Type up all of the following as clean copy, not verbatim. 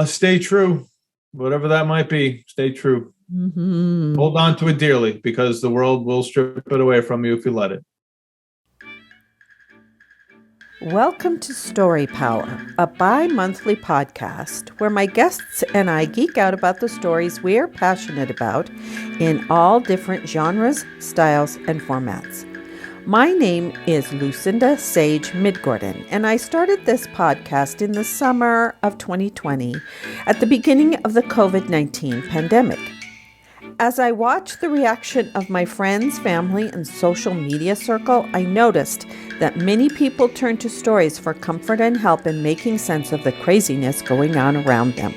Stay true, whatever that might be. Stay true. Hmm. Hold on to it dearly because the world will strip it away from you if you let it. Welcome to Story Power, a bi monthly podcast where my guests and I geek out about the stories we're passionate about in all different genres, styles, and formats. My name is Lucinda Sage-Midgorden, and I started this podcast in the summer of 2020 at the beginning of the COVID-19 pandemic. As I watched the reaction of my friends, family, and social media circle, I noticed that many people turned to stories for comfort and help in making sense of the craziness going on around them.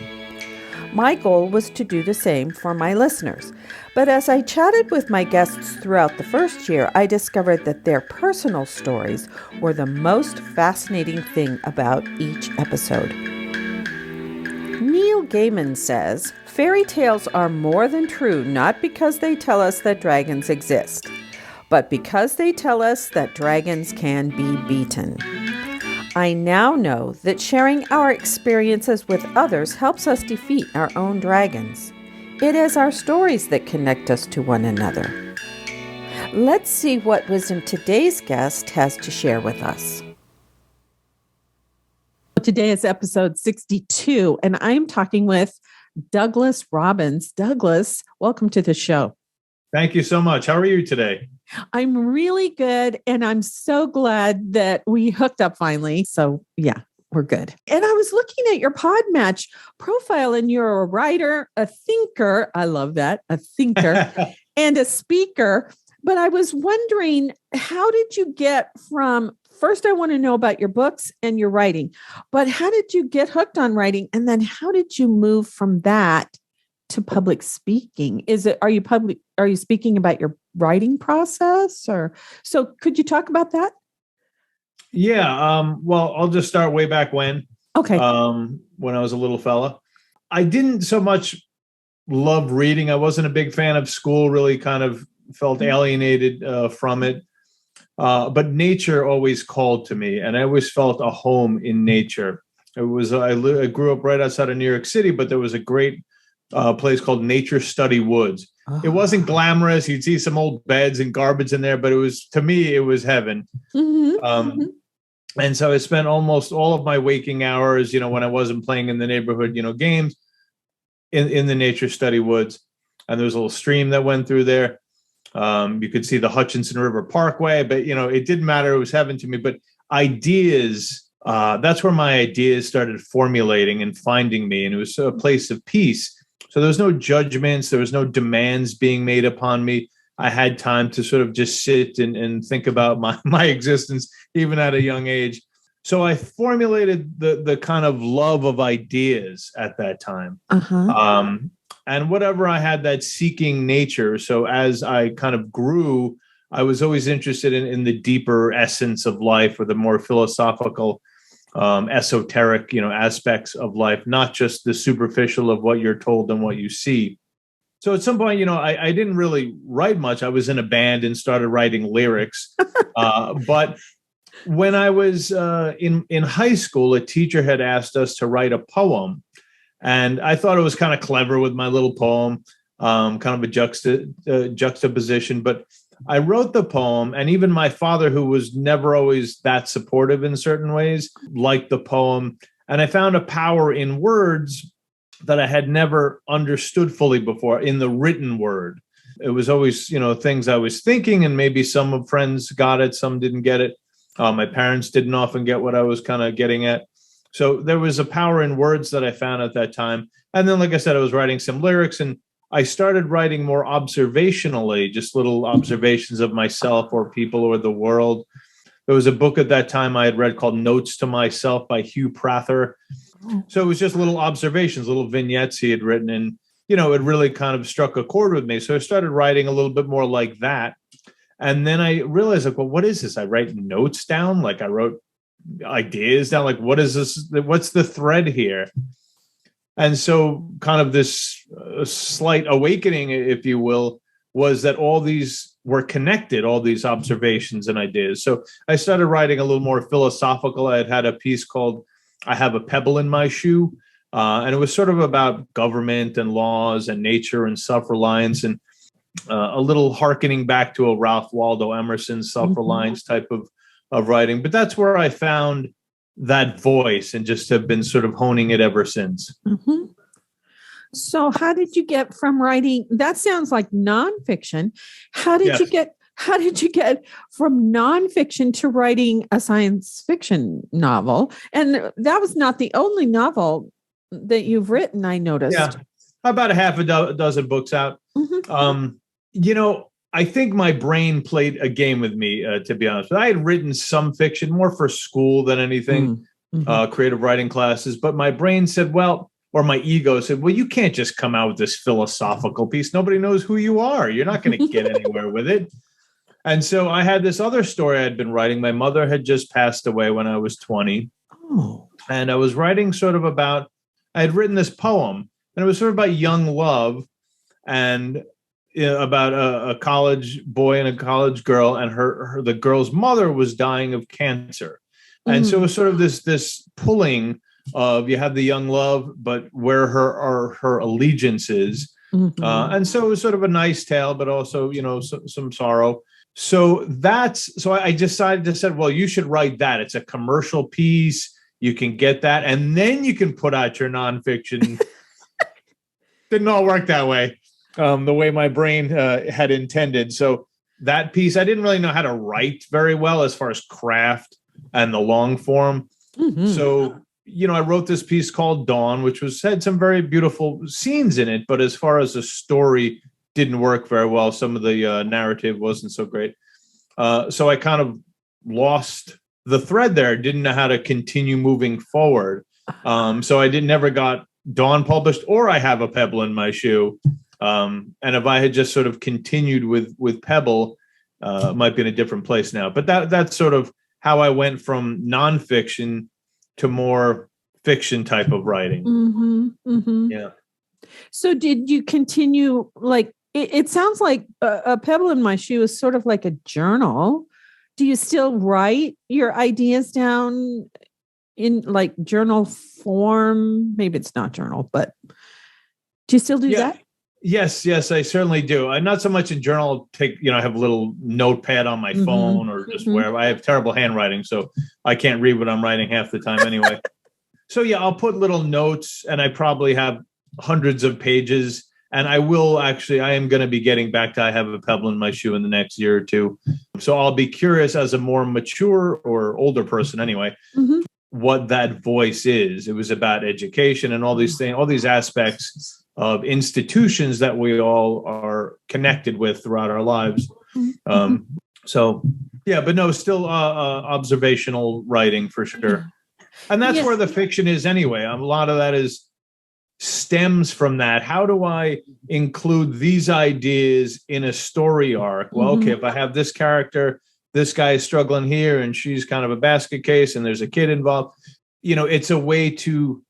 My goal was to do the same for my listeners. But as I chatted with my guests throughout the first year, I discovered that their personal stories were the most fascinating thing about each episode. Neil Gaiman says, fairy tales are more than true not because they tell us that dragons exist, but because they tell us that dragons can be beaten. I now know that sharing our experiences with others helps us defeat our own dragons. It is our stories that connect us to one another. Let's see what wisdom today's guest has to share with us. Today is episode 62, and I'm talking with Douglas Robbins. Douglas, welcome to the show. Thank you so much. How are you today? I'm really good, and I'm so glad that we hooked up finally. So, yeah, we're good. And I was looking at your Podmatch profile, and you're a writer, a thinker. I love that, a thinker, and a speaker. But I was wondering, how did you get from first, I want to know about your books and your writing, but how did you get hooked on writing? And then how did you move from that to public speaking? Are you speaking about your writing process or so could you talk about that? Yeah. Well, I'll just start way back Okay. when I was a little fella. I didn't so much love reading. I wasn't a big fan of school, really kind of felt alienated from it. But nature always called to me, and I always felt a home in nature. I grew up right outside of New York City, but there was a great place called Nature Study Woods. It wasn't glamorous. You'd see some old beds and garbage in there, but to me, it was heaven. Mm-hmm. And so I spent almost all of my waking hours, when I wasn't playing in the neighborhood, games in the Nature Study Woods. And there was a little stream that went through there. You could see the Hutchinson River Parkway, but it didn't matter. It was heaven to me. But ideas, that's where my ideas started formulating and finding me. And it was a place of peace. So there was no judgments. There was no demands being made upon me. I had time to sort of just sit and think about my existence, even at a young age. So I formulated the kind of love of ideas at that time. And whatever I had that seeking nature. So as I kind of grew, I was always interested in the deeper essence of life or the more philosophical, esoteric, aspects of life, not just the superficial of what you're told and what you see. So at some point, I didn't really write much. I was in a band and started writing lyrics. But when I was in high school, a teacher had asked us to write a poem. And I thought it was kind of clever with my little poem, kind of a juxtaposition. But I wrote the poem, and even my father, who was never always that supportive in certain ways, liked the poem. And I found a power in words that I had never understood fully before in the written word. It was always, things I was thinking, and maybe some of friends got it, some didn't get it. My parents didn't often get what I was kind of getting at. So there was a power in words that I found at that time. And then, like I said, I was writing some lyrics, and I started writing more observationally, just little observations of myself or people or the world. There was a book at that time I had read called Notes to Myself by Hugh Prather. So it was just little observations, little vignettes he had written. And, it really kind of struck a chord with me. So I started writing a little bit more like that. And then I realized, well, what is this? I write notes down. Like I wrote ideas down. Like, what is this? What's the thread here? And so kind of this slight awakening, if you will, was that all these were connected, all these observations and ideas. So I started writing a little more philosophical. I had a piece called I Have a Pebble in My Shoe, And it was sort of about government and laws and nature and self-reliance, and a little hearkening back to a Ralph Waldo Emerson self-reliance type of writing. But that's where I found that voice and just have been sort of honing it ever since. Mm-hmm. So how did you get from writing? That sounds like nonfiction. How did you get from nonfiction to writing a science fiction novel? And that was not the only novel that you've written, I noticed. Yeah, about a half a dozen books out. Mm-hmm. I think my brain played a game with me, to be honest. I had written some fiction, more for school than anything, creative writing classes. But my brain said, or my ego said, well, you can't just come out with this philosophical piece. Nobody knows who you are. You're not going to get anywhere with it. And so I had this other story I'd been writing. My mother had just passed away when I was 20. Oh. And I was writing sort of about, I had written this poem, and it was sort of about young love and about a college boy and a college girl, and the girl's mother was dying of cancer. And so it was sort of this pulling of, you have the young love, but where are her allegiances. And so it was sort of a nice tale, but also, some sorrow. So I decided to say, well, you should write that. It's a commercial piece. You can get that, and then you can put out your nonfiction. Didn't all work that way, the way my brain had intended. So that piece, I didn't really know how to write very well as far as craft and the long form. So, I wrote this piece called Dawn, which had some very beautiful scenes in it, but as far as the story, didn't work very well. Some of the narrative wasn't so great. So I kind of lost the thread there, didn't know how to continue moving forward. So I never got Dawn published, or I Have a Pebble in My Shoe. And if I had just sort of continued with Pebble, it might be in a different place now. But that's sort of how I went from nonfiction to more fiction type of writing. Yeah. So did you continue, like, it sounds like a Pebble in My Shoe is sort of like a journal. Do you still write your ideas down in like journal form? Maybe it's not journal, but do you still do that? Yes, I certainly do. I'm not so much in journal. I have a little notepad on my phone or just wherever. I have terrible handwriting, so I can't read what I'm writing half the time anyway. So I'll put little notes, and I probably have hundreds of pages. And I am going to be getting back to I Have a Pebble in My Shoe in the next year or two. So I'll be curious, as a more mature or older person anyway, what that voice is. It was about education and all these things, all these aspects of institutions that we all are connected with throughout our lives. But no, still observational writing for sure. And that's where the fiction is anyway. A lot of that stems from that. How do I include these ideas in a story arc? Well, okay, if I have this character, this guy is struggling here, and she's kind of a basket case, and there's a kid involved. It's a way to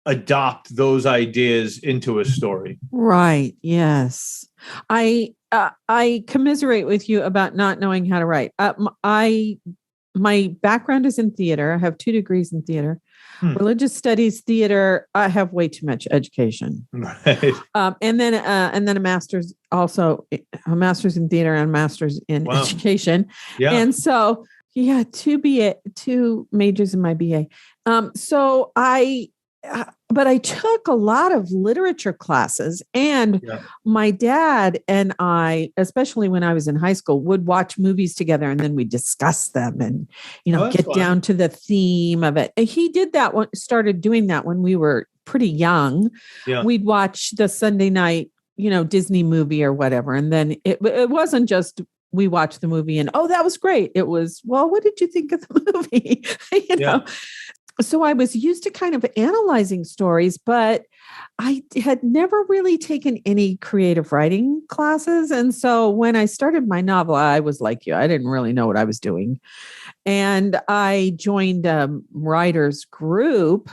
adopt those ideas into a story. Right. Yes. I commiserate with you about not knowing how to write. My background is in theater. I have 2 degrees in theater. Religious studies, theater. I have way too much education. Right. And then a master's, also a master's in theater and a master's in education. Yeah. And so, 2 majors in my BA. But I took a lot of literature classes, and my dad and I, especially when I was in high school, would watch movies together, and then we discuss them and, get fun. Down to the theme of it. And he did that started doing that when we were pretty young. Yeah. We'd watch the Sunday night, Disney movie or whatever. And then it wasn't just, we watched the movie and, that was great. It was, well, what did you think of the movie? know? So I was used to kind of analyzing stories, but I had never really taken any creative writing classes. And so when I started my novel, I was like you. I didn't really know what I was doing. And I joined a writers group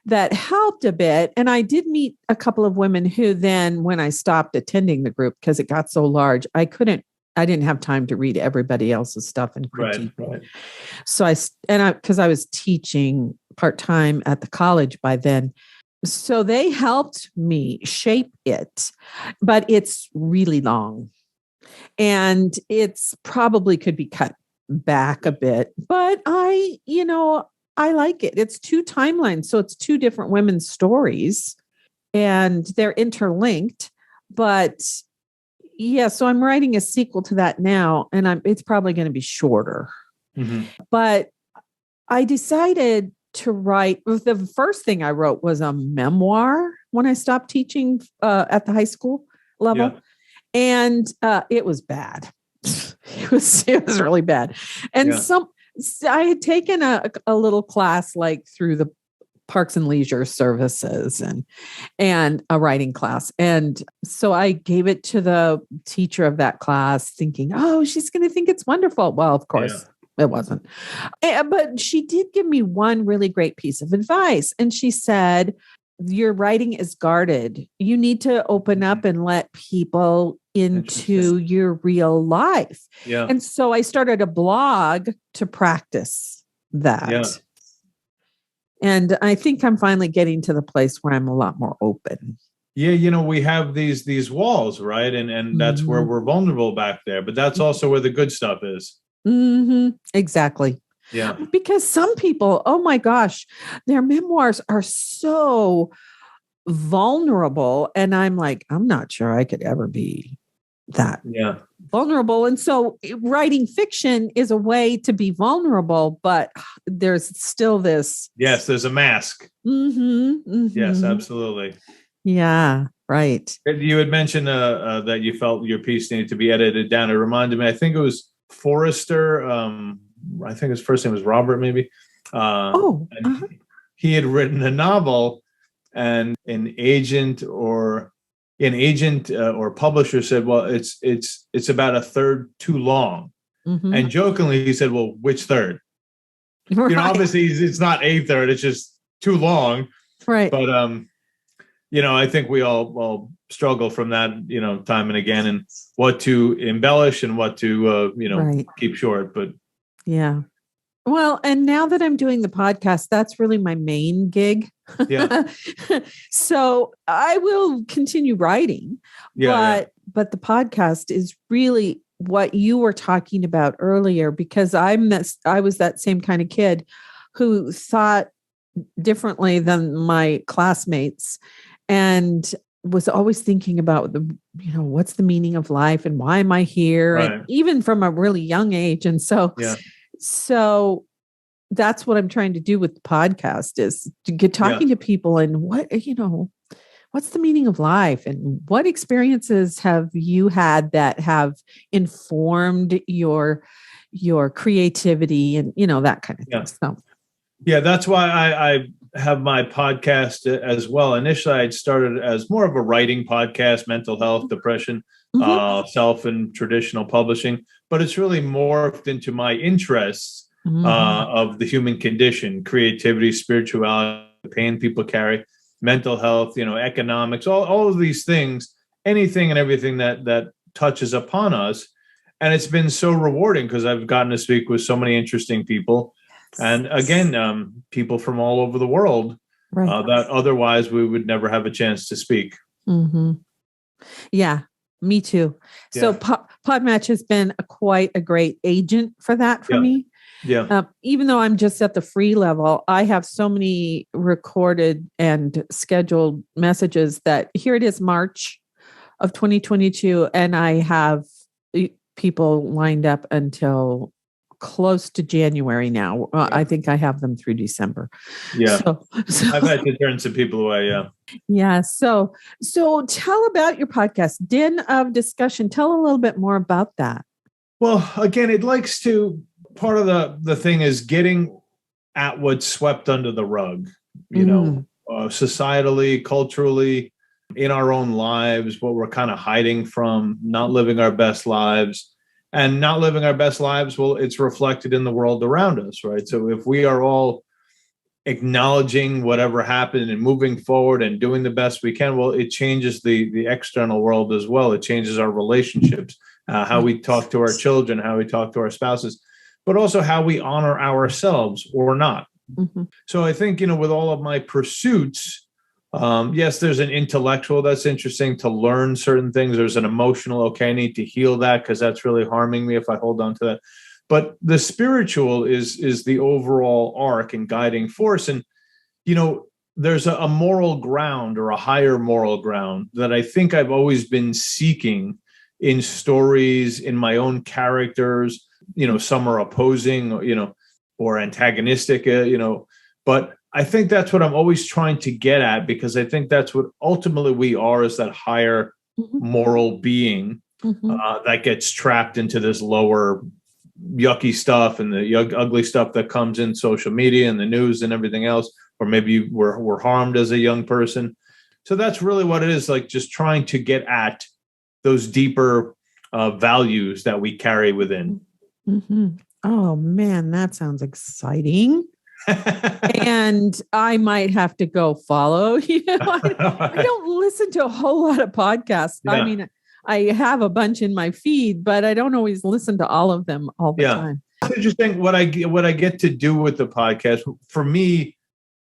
that helped a bit. And I did meet a couple of women who then, when I stopped attending the group, because it got so large, I didn't have time to read everybody else's stuff and critique. Right. So because I was teaching part-time at the college by then. So they helped me shape it, but it's really long and it's probably could be cut back a bit, but I like it. It's two timelines. So it's two different women's stories and they're interlinked, but yeah, so I'm writing a sequel to that now and it's probably going to be shorter. Mm-hmm. But I decided to write, the first thing I wrote was a memoir when I stopped teaching at the high school level. Yeah. And it was bad. It was really bad. And I had taken a little class like through the Parks and Leisure Services and a writing class. And so I gave it to the teacher of that class thinking, oh, she's going to think it's wonderful. Well, of course. Yeah. It wasn't. But she did give me one really great piece of advice. And she said, your writing is guarded. You need to open up and let people into your real life. Yeah. And so I started a blog to practice that. Yeah. And I think I'm finally getting to the place where I'm a lot more open. Yeah, we have these walls, right? And that's where we're vulnerable back there. But that's also where the good stuff is. Mm-hmm. Exactly. Yeah. Because some people, oh my gosh, their memoirs are so vulnerable. And I'm like, I'm not sure I could ever be that vulnerable. And so writing fiction is a way to be vulnerable, but there's still this. Yes, there's a mask. Mm-hmm, mm-hmm. Yes, absolutely. Yeah, right. You had mentioned that you felt your piece needed to be edited down. It reminded me, I think it was Forrester. I think his first name was Robert, maybe. He had written a novel, and an agent or publisher said, "Well, it's about a third too long." Mm-hmm. And jokingly, he said, "Well, which third?" Right. Obviously, it's not a third; it's just too long. Right. But I think we all struggle from that, time and again, and what to embellish and what to, keep short. But yeah. Well, and now that I'm doing the podcast, that's really my main gig. Yeah. So I will continue writing, but the podcast is really what you were talking about earlier, because I was that same kind of kid who thought differently than my classmates and was always thinking about what's the meaning of life and why am I here? Right. And even from a really young age. And so that's what I'm trying to do with the podcast, is to get talking to people and what's the meaning of life and what experiences have you had that have informed your creativity and, that kind of thing. So. Yeah, that's why I have my podcast as well. Initially, I'd started as more of a writing podcast, mental health, depression, self and traditional publishing, but it's really morphed into my interests of the human condition, creativity, spirituality, the pain people carry, mental health, economics, all of these things, anything and everything that touches upon us. And it's been so rewarding because I've gotten to speak with so many interesting people. And again, people from all over the world that otherwise we would never have a chance to speak. Mm-hmm. Yeah, me too. Yeah. So Podmatch has been quite a great agent for that for me. Yeah. Even though I'm just at the free level, I have so many recorded and scheduled messages that here it is, March of 2022, and I have people lined up until close to January now. I think I have them through December. Yeah. So I've had to turn some people away. Yeah. Yeah. So tell about your podcast, Den of Discussion. Tell a little bit more about that. Well, again, part of the thing is getting at what's swept under the rug, societally, culturally, in our own lives, what we're kind of hiding from, not living our best lives. And not living our best lives, well, it's reflected in the world around us, right? So if we are all acknowledging whatever happened and moving forward and doing the best we can, well, it changes the external world as well. It changes our relationships, how we talk to our children, how we talk to our spouses, but also how we honor ourselves or not. Mm-hmm. So I think, with all of my pursuits, Yes, there's an intellectual that's interesting to learn certain things. There's an emotional, okay, I need to heal that because that's really harming me if I hold on to that. But the spiritual is the overall arc and guiding force. And, there's a moral ground or a higher moral ground that I think I've always been seeking in stories, in my own characters. Some are opposing, or antagonistic, but I think that's what I'm always trying to get at, because I think that's what ultimately we are, is that higher moral being that gets trapped into this lower yucky stuff and the ugly stuff that comes in social media and the news and everything else, or maybe we're harmed as a young person. So that's really what it is, like just trying to get at those deeper values that we carry within. Oh man, that sounds exciting. And I might have to go follow. I don't listen to a whole lot of podcasts. Yeah. I mean, I have a bunch in my feed, but I don't always listen to all of them all the time. It's interesting what I get to do with the podcast. For me,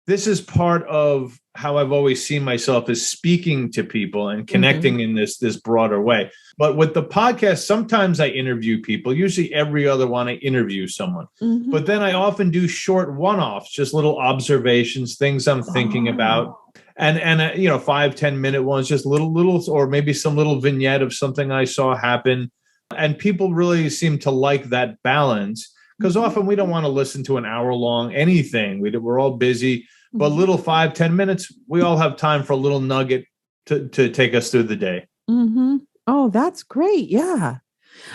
this is part of how I've always seen myself, as speaking to people and connecting in this broader way. But with the podcast, sometimes I interview people. Usually every other one, I interview someone. But then I often do short one-offs, just little observations, things I'm thinking about. And 5-10 minute ones, just little, or maybe some little vignette of something I saw happen. And people really seem to like that balance, because often we don't want to listen to an hour long anything. We're all busy, but little 5-10 minutes, we all have time for a little nugget to take us through the day. Oh, that's great. Yeah.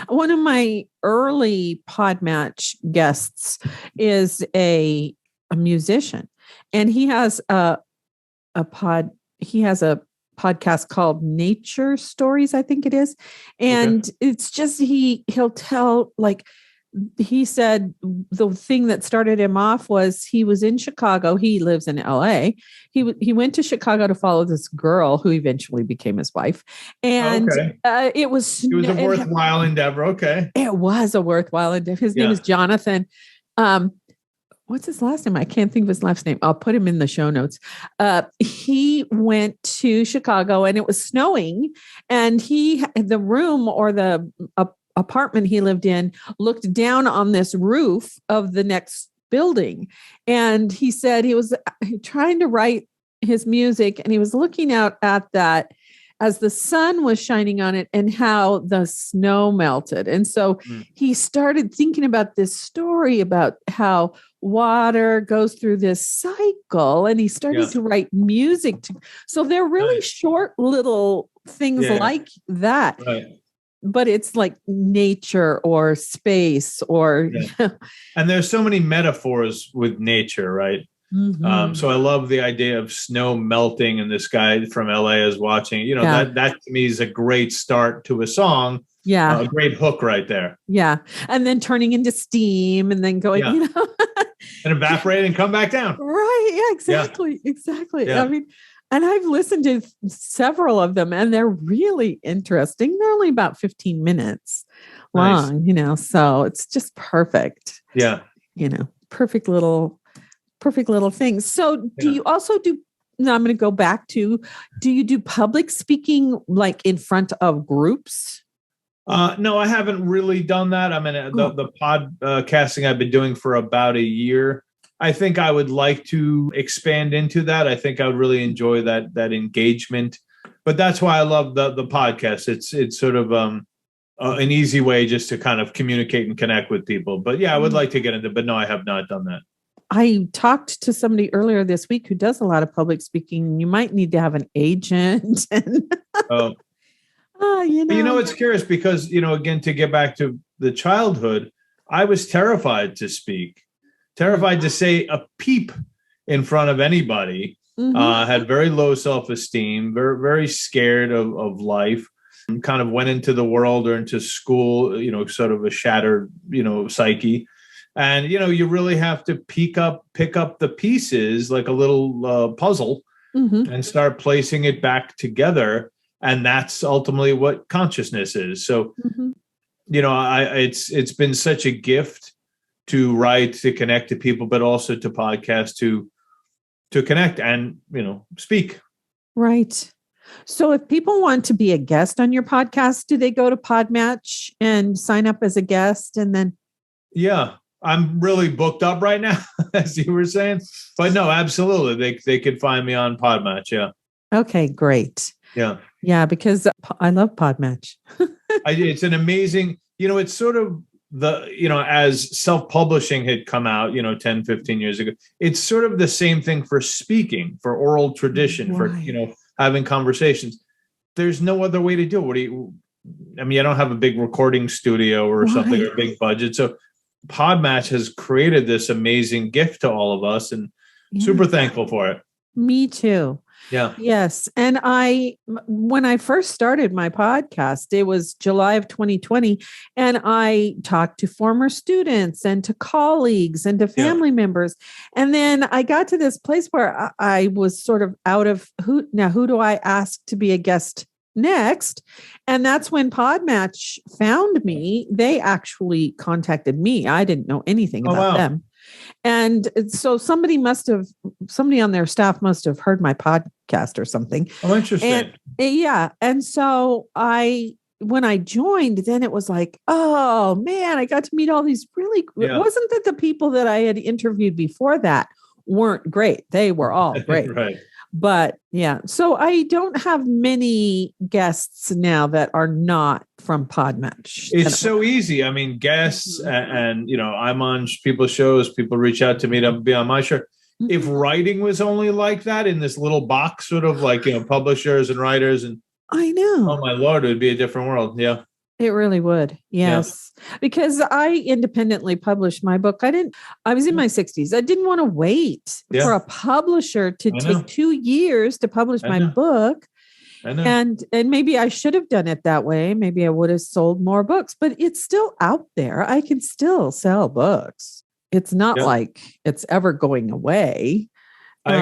One of my early Podmatch guests is a musician, and he has a podcast called Nature Stories, I think it is. And it's just, he'll tell, like, he said the thing that started him off was he was in Chicago. He lives in LA. He went to Chicago to follow this girl who eventually became his wife. And it was a worthwhile endeavor. Okay. It was a worthwhile endeavor. His name is Jonathan. What's his last name? I can't think of his last name. I'll put him in the show notes. He went to Chicago and it was snowing, and the room or the apartment he lived in looked down on this roof of the next building. And he said he was trying to write his music, and he was looking out at that as the sun was shining on it and how the snow melted. And so he started thinking about this story about how water goes through this cycle, and he started to write music. So they're really short little things like that. Right. But it's like nature or space or... And there's so many metaphors with nature, right? So I love the idea of snow melting, and this guy from LA is watching. That to me is a great start to a song. Yeah. A great hook right there. Yeah. And then turning into steam and then going, and evaporate and come back down. Right. Yeah, exactly. Yeah. Exactly. Yeah. I mean, and I've listened to several of them, and they're really interesting. They're only about 15 minutes long, so it's just perfect. Yeah. Perfect little things. So do you also do, now I'm going to go back to, do you do public speaking, like in front of groups? No, I haven't really done that. I mean, the podcasting I've been doing for about a year. I think I would like to expand into that. I think I would really enjoy that engagement. But that's why I love the podcast. It's sort of an easy way just to kind of communicate and connect with people. But yeah, I would like to get into, but no, I have not done that. I talked to somebody earlier this week who does a lot of public speaking. You might need to have an agent. It's curious because, again, to get back to the childhood, I was terrified to speak, terrified to say a peep in front of anybody, had very low self-esteem, very, very scared of life, and kind of went into the world or into school, sort of a shattered, psyche. And, you really have to pick up the pieces like a little puzzle and start placing it back together. And that's ultimately what consciousness is. So, it's been such a gift to write, to connect to people, but also to podcast, to connect and, speak. Right. So if people want to be a guest on your podcast, do they go to Podmatch and sign up as a guest and then? Yeah, I'm really booked up right now, as you were saying. But no, absolutely. They could find me on Podmatch. Yeah. Okay, great. Yeah. Yeah, because I love Podmatch. It's an amazing, it's sort of as self-publishing had come out, 10, 15 years ago, it's sort of the same thing for speaking, for oral tradition, for, having conversations. There's no other way to do it. I don't have a big recording studio or something, or a big budget. So Podmatch has created this amazing gift to all of us, and super thankful for it. Me too. Yeah. Yes. And when I first started my podcast, it was July of 2020. And I talked to former students and to colleagues and to family members. And then I got to this place where I was sort of out of who do I ask to be a guest next? And that's when Podmatch found me. They actually contacted me. I didn't know anything about them. And so somebody on their staff must have heard my podcast or something. Oh, interesting. And so when I joined, then it was like, oh man, I got to meet all these really, it wasn't that the people that I had interviewed before that weren't great. They were all great. Right. But so I don't have many guests now that are not from Podmatch. It's so easy. Guests and I'm on people's shows. People reach out to me to be on my show. If writing was only like that in this little box, sort of like, publishers and writers, and I know. Oh my Lord, it would be a different world. Yeah. It really would. Yes. Yeah. Because I independently published my book. I was in my 60s. I didn't want to wait for a publisher to take 2 years to publish my book. I know. And maybe I should have done it that way. Maybe I would have sold more books, but it's still out there. I can still sell books. It's not like it's ever going away. I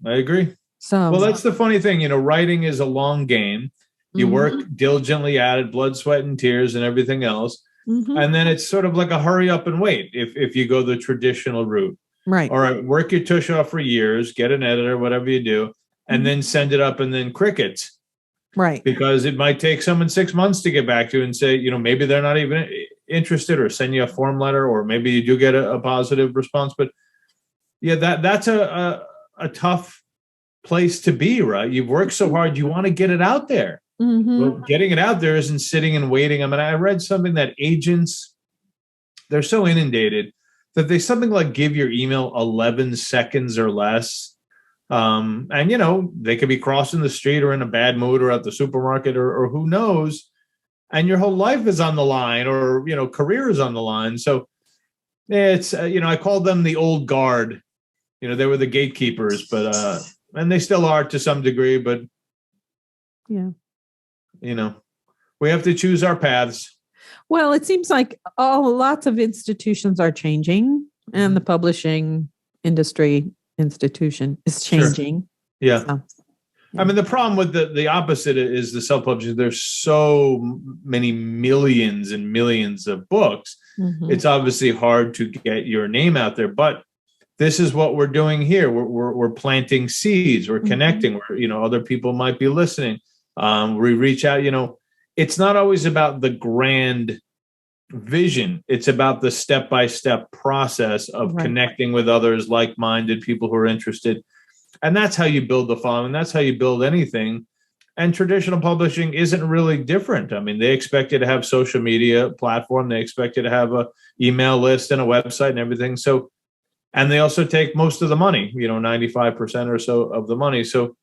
agree. So, well, that's the funny thing. Writing is a long game. You work diligently at it, blood, sweat, and tears and everything else. And then it's sort of like a hurry up and wait if you go the traditional route. Right. All right, work your tush off for years, get an editor, whatever you do, and then send it up, and then crickets. Right. Because it might take someone 6 months to get back to you and say, maybe they're not even interested, or send you a form letter, or maybe you do get a positive response. But yeah, that's a tough place to be, right? You've worked so hard, you want to get it out there. But getting it out there isn't sitting and waiting. I read something that agents, they're so inundated that they something like give your email 11 seconds or less. And, they could be crossing the street or in a bad mood or at the supermarket or who knows. And your whole life is on the line, or, career is on the line. So it's, I called them the old guard. They were the gatekeepers, but, and they still are to some degree, but yeah. We have to choose our paths. Well, it seems like lots of institutions are changing, and the publishing institution is changing. Sure. Yeah. So, the problem with the opposite is the self-publishing. There's so many millions and millions of books. It's obviously hard to get your name out there, but this is what we're doing here. We're planting seeds. We're connecting. Other people might be listening. We reach out, it's not always about the grand vision. It's about the step-by-step process of connecting with others, like-minded people who are interested. And that's how you build the following. That's how you build anything. And traditional publishing isn't really different. They expect you to have social media platform. They expect you to have a email list and a website and everything. So, and they also take most of the money, 95% or so of the money. So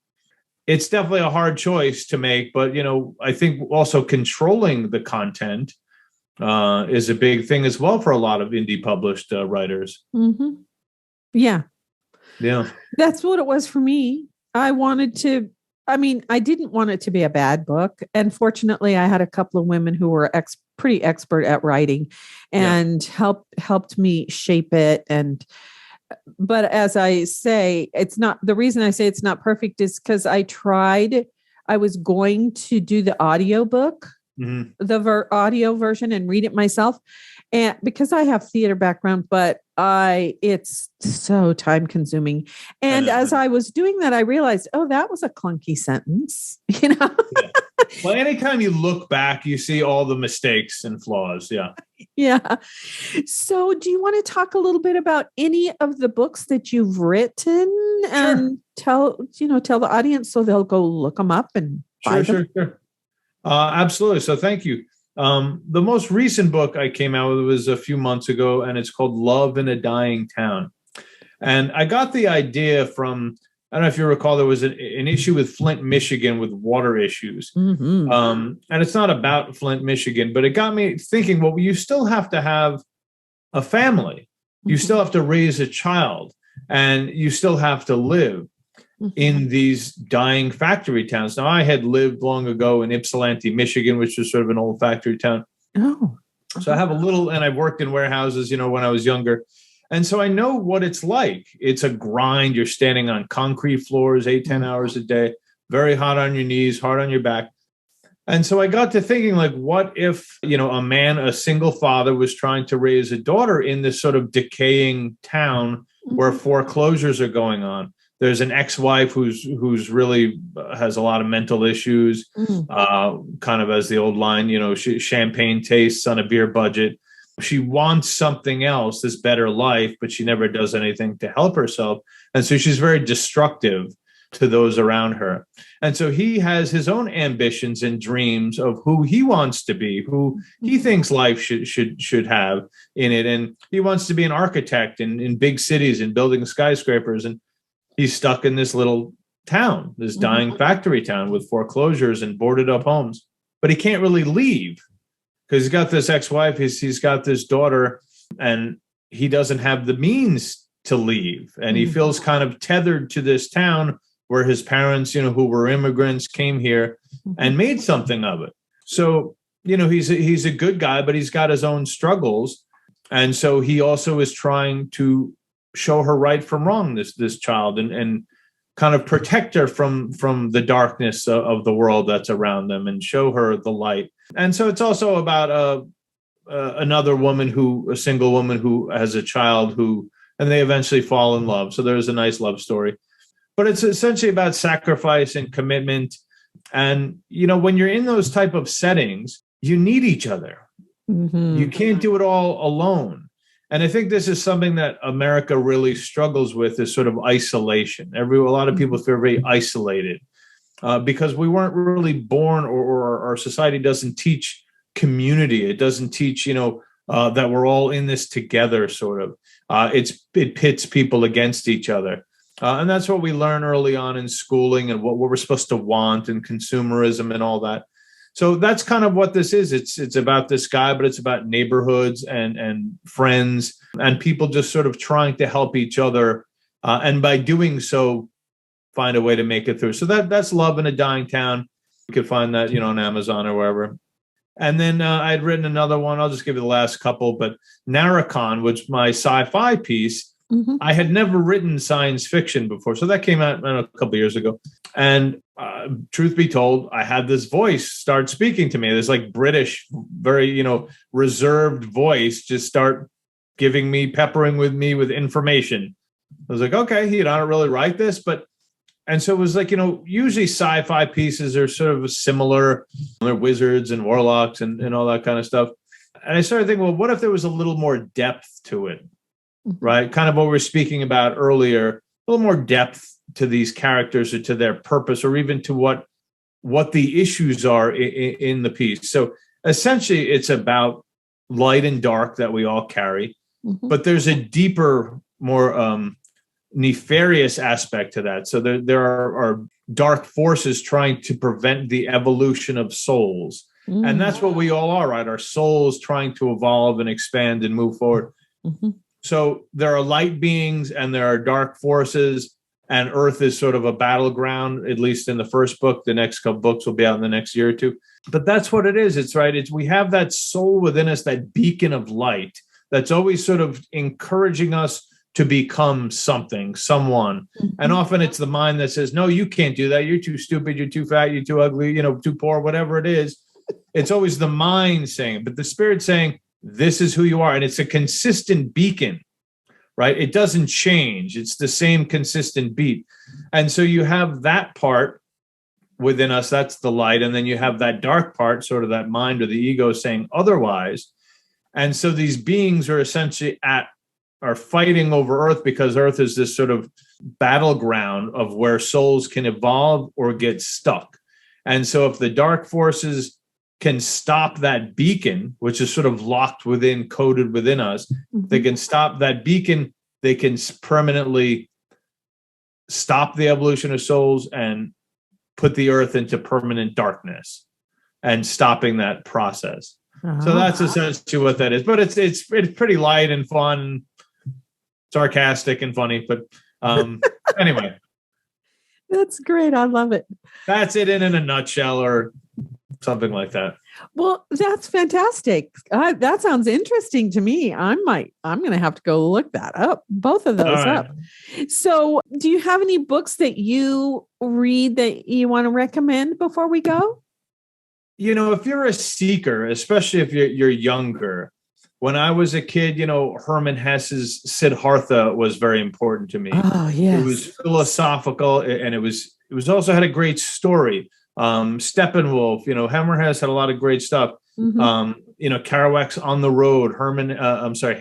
it's definitely a hard choice to make, but, I think also controlling the content is a big thing as well for a lot of indie published writers. Yeah. Yeah. That's what it was for me. I didn't want it to be a bad book. And fortunately, I had a couple of women who were pretty expert at writing and helped me shape it. But as I say, the reason I say it's not perfect is because I was going to do the audiobook the audio version and read it myself. And because I have theater background, but it's so time consuming. And as I was doing that, I realized, oh, that was a clunky sentence, you know? Yeah. Well, anytime you look back, you see all the mistakes and flaws. Yeah. Yeah. So do you want to talk a little bit about any of the books that you've written and tell the audience so they'll go look them up and buy them? Sure. Absolutely. So thank you. The most recent book I came out with was a few months ago, and it's called Love in a Dying Town. And I got the idea from, I don't know if you recall, there was an issue with Flint, Michigan with water issues. Mm-hmm. And it's not about Flint, Michigan, but it got me thinking, well, you still have to have a family. You still have to raise a child, and you still have to live in these dying factory towns. Now, I had lived long ago in Ypsilanti, Michigan, which is sort of an old factory town. Oh. So I have a little, and I've worked in warehouses, when I was younger. And so I know what it's like. It's a grind. You're standing on concrete floors 8-10 hours a day, very hot on your knees, hard on your back. And so I got to thinking, like, what if, a single father was trying to raise a daughter in this sort of decaying town where foreclosures are going on? There's an ex-wife who's really has a lot of mental issues, kind of as the old line, champagne tastes on a beer budget. She wants something else, this better life, but she never does anything to help herself. And so she's very destructive to those around her. And so he has his own ambitions and dreams of who he wants to be, who he thinks life should have in it. And he wants to be an architect in big cities and building skyscrapers. And he's stuck in this little town, this dying factory town with foreclosures and boarded up homes. But he can't really leave because he's got this ex-wife, he's got this daughter, and he doesn't have the means to leave. And he feels kind of tethered to this town where his parents, who were immigrants, came here and made something of it. So, he's a good guy, but he's got his own struggles. And so he also is trying to show her right from wrong, this child, and kind of protect her from the darkness of the world that's around them and show her the light. And so it's also about another woman, a single woman who has a child and they eventually fall in love. So there's a nice love story, but it's essentially about sacrifice and commitment. And, when you're in those type of settings, you need each other. You can't do it all alone. And I think this is something that America really struggles with, is sort of isolation. A lot of people feel very isolated because we weren't really born, or our society doesn't teach community. It doesn't teach, that we're all in this together, sort of. It pits people against each other. And that's what we learn early on in schooling, and what we're supposed to want, and consumerism and all that. So that's kind of what this is. It's about this guy, but it's about neighborhoods and friends and people just sort of trying to help each other. And by doing so, find a way to make it through. So that's Love in a Dying Town. You can find that, on Amazon or wherever. And then I had written another one. I'll just give you the last couple, but Narracon, which is my sci-fi piece. I had never written science fiction before. So that came out a couple of years ago. And truth be told, I had this voice start speaking to me. This like British, very, reserved voice just start peppering me with information. I was like, okay, I don't really write this, and so it was like, usually sci-fi pieces are sort of similar. They're wizards and warlocks and all that kind of stuff. And I started thinking, well, what if there was a little more depth to it? Right? Kind of what we were speaking about earlier, a little more depth to these characters, or to their purpose, or even to what the issues are in the piece. So essentially it's about light and dark that we all carry, but there's a deeper, more nefarious aspect to that. So there are dark forces trying to prevent the evolution of souls. And that's what we all are, right? Our souls trying to evolve and expand and move forward. So there are light beings and there are dark forces, and Earth is sort of a battleground, at least in the first book. The next couple books will be out in the next year or two. But that's what it is. It's right. We have that soul within us, that beacon of light that's always sort of encouraging us to become something, someone. And often it's the mind that says, no, you can't do that. You're too stupid. You're too fat. You're too ugly, too poor, whatever it is. It's always the mind saying, but the spirit saying, this is who you are. And it's a consistent beacon, right? It doesn't change. It's the same consistent beat. And so you have that part within us, that's the light. And then you have that dark part, sort of that mind or the ego saying otherwise. And so these beings are essentially are fighting over Earth, because Earth is this sort of battleground of where souls can evolve or get stuck. And so if the dark forces can stop that beacon, which is sort of locked within, coded within us, they can stop that beacon, they can permanently stop the evolution of souls and put the Earth into permanent darkness and stopping that process. So that's essentially what that is. But it's pretty light and fun, sarcastic and funny. But anyway. That's great. I love it. That's it in a nutshell, or something like that. Well, that's fantastic. That sounds interesting to me. I'm going to have to go look that up, both of those up. So do you have any books that you read that you want to recommend before we go? You know, if you're a seeker, especially if you're younger, when I was a kid, Hermann Hesse's Siddhartha was very important to me. Oh, yes. It was philosophical, and it was also had a great story. Steppenwolf, Hermann Hesse had a lot of great stuff. Kerouac's On the Road,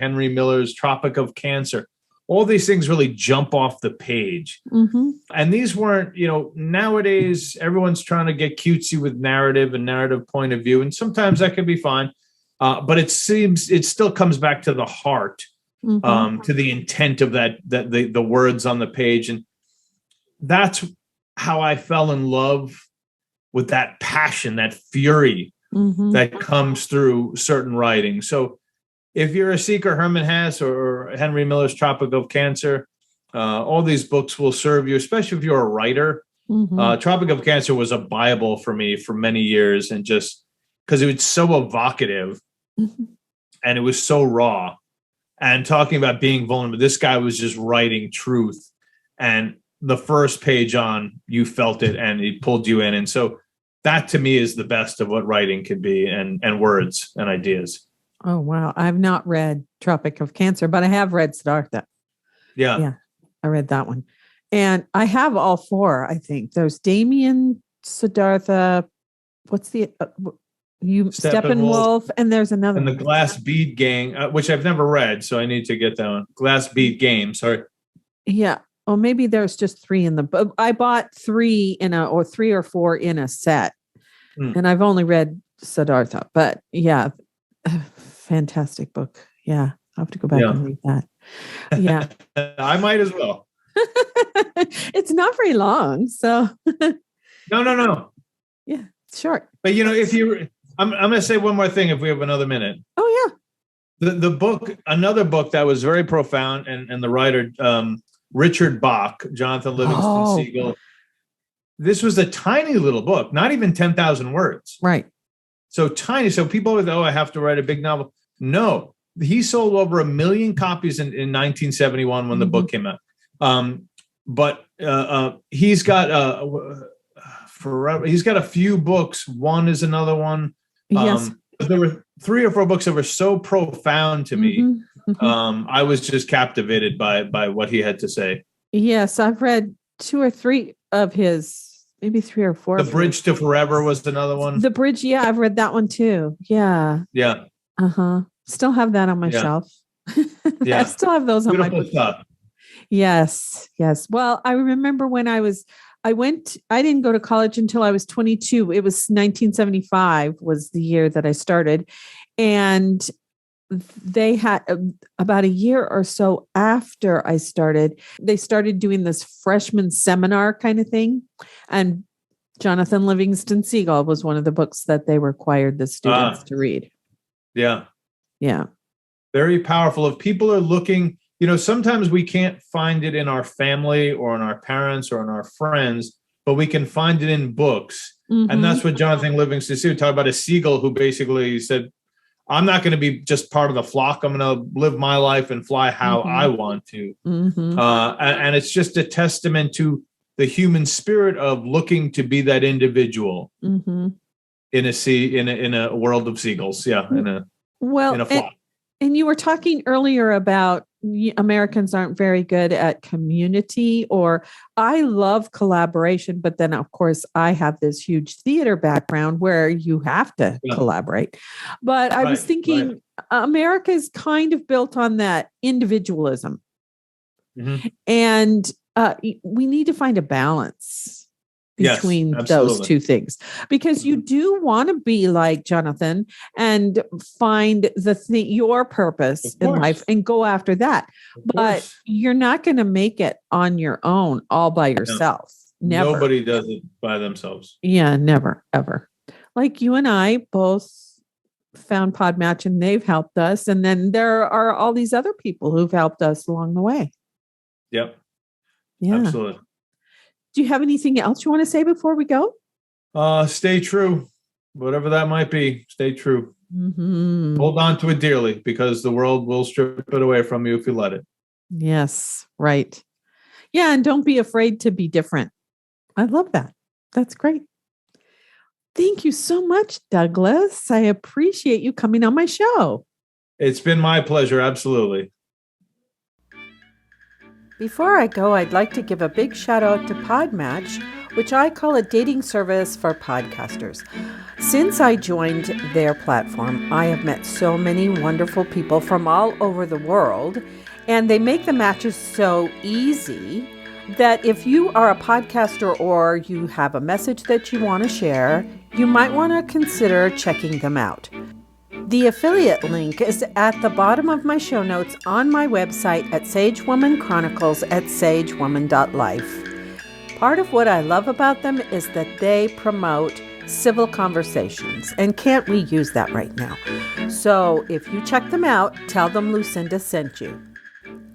Henry Miller's Tropic of Cancer. All these things really jump off the page. And these weren't, nowadays everyone's trying to get cutesy with narrative and narrative point of view. And sometimes that can be fine. But it seems it still comes back to the heart, to the intent of the words on the page. And that's how I fell in love with that passion, that fury that comes through certain writing. So if you're a seeker, Hermann Hesse or Henry Miller's Tropic of Cancer, all these books will serve you, especially if you're a writer. Tropic of Cancer was a Bible for me for many years, and just because it was so evocative and it was so raw, and talking about being vulnerable. This guy was just writing truth, and the first page on, you felt it and it pulled you in. And so that to me is the best of what writing can be, and words and ideas. Oh, wow. I've not read Tropic of Cancer, but I have read Siddhartha. Yeah. I read that one. And I have all four, I think. There's Damien, Siddhartha. What's the... Steppenwolf, and there's another. And the Glass Bead Gang, which I've never read, so I need to get that one. Glass Bead Game, sorry. Yeah. Well, maybe there's just three in the book. I bought three or four in a set. And I've only read Siddhartha. But yeah, fantastic book. Yeah. I'll have to go back and read that. Yeah. I might as well. It's not very long. So No. Yeah, it's short. But I'm going to say one more thing if we have another minute. Oh, yeah. The book, another book that was very profound, and the writer, Richard Bach, Jonathan Livingston Seagull. This was a tiny little book, not even 10,000 words. Right. So tiny. So people always, I have to write a big novel. No, he sold over 1 million copies in 1971 when the book came out. But he's got forever. He's got a few books. One is another one. Yes. There were 3 or 4 books that were so profound to me. I was just captivated by what he had to say. Yes, I've read 2 or 3 of his, maybe 3 or 4. The Bridge to Forever was another one. The Bridge, yeah, I've read that one too. Yeah. Yeah. Still have that on my shelf. Yeah. I still have those on my book. Yes. Well, I remember when I didn't go to college until I was 22. It was 1975 was the year that I started. And they had about a year or so after I started, they started doing this freshman seminar kind of thing. And Jonathan Livingston Seagull was one of the books that they required the students to read. Yeah. Yeah. Very powerful. If people are looking, sometimes we can't find it in our family or in our parents or in our friends, but we can find it in books. And that's what Jonathan Livingston Seagull talked about, a seagull who basically said, I'm not going to be just part of the flock. I'm going to live my life and fly how I want to. And it's just a testament to the human spirit of looking to be that individual. in a sea, in a world of seagulls. Yeah. In a flock. And you were talking earlier about Americans aren't very good at community, or I love collaboration, but then of course I have this huge theater background where you have to collaborate. But I was thinking America is kind of built on that individualism. Mm-hmm. And we need to find a balance between those two things, because you do want to be like Jonathan and find your purpose in life and go after that. But you're not going to make it on your own all by yourself. No. Never. Nobody does it by themselves. Yeah, never, ever. Like you and I both found Podmatch and they've helped us. And then there are all these other people who've helped us along the way. Yep. Yeah. Absolutely. Do you have anything else you want to say before we go? Stay true. Whatever that might be, stay true. Mm-hmm. Hold on to it dearly, because the world will strip it away from you if you let it. Yes, right. Yeah, and don't be afraid to be different. I love that. That's great. Thank you so much, Douglas. I appreciate you coming on my show. It's been my pleasure. Absolutely. Before I go, I'd like to give a big shout out to Podmatch, which I call a dating service for podcasters. Since I joined their platform, I have met so many wonderful people from all over the world, and they make the matches so easy that if you are a podcaster or you have a message that you want to share, you might want to consider checking them out. The affiliate link is at the bottom of my show notes on my website at Sage-Woman Chronicles at sagewoman.life. Part of what I love about them is that they promote civil conversations, and can't we use that right now? So if you check them out, tell them Lucinda sent you.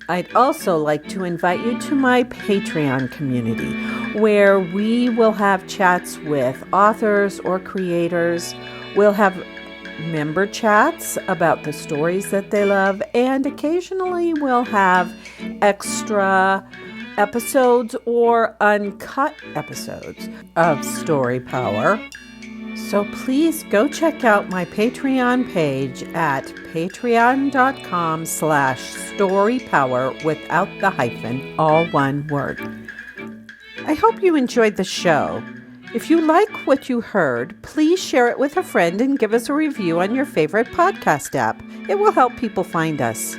I'd also like to invite you to my Patreon community, where we will have chats with authors or creators. We'll have member chats about the stories that they love, and occasionally we'll have extra episodes or uncut episodes of Story Power. So please go check out my Patreon page at patreon.com/storypower without the hyphen, all one word. I hope you enjoyed the show. If you like what you heard, please share it with a friend and give us a review on your favorite podcast app. It will help people find us.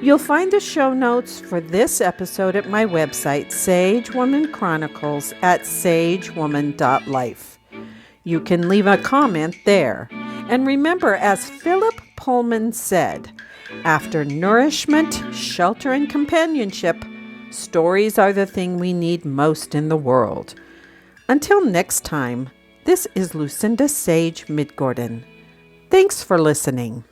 You'll find the show notes for this episode at my website, Sage-Woman Chronicles at sagewoman.life. You can leave a comment there. And remember, as Philip Pullman said, after nourishment, shelter, and companionship, stories are the thing we need most in the world. Until next time, this is Lucinda Sage-Midgorden. Thanks for listening.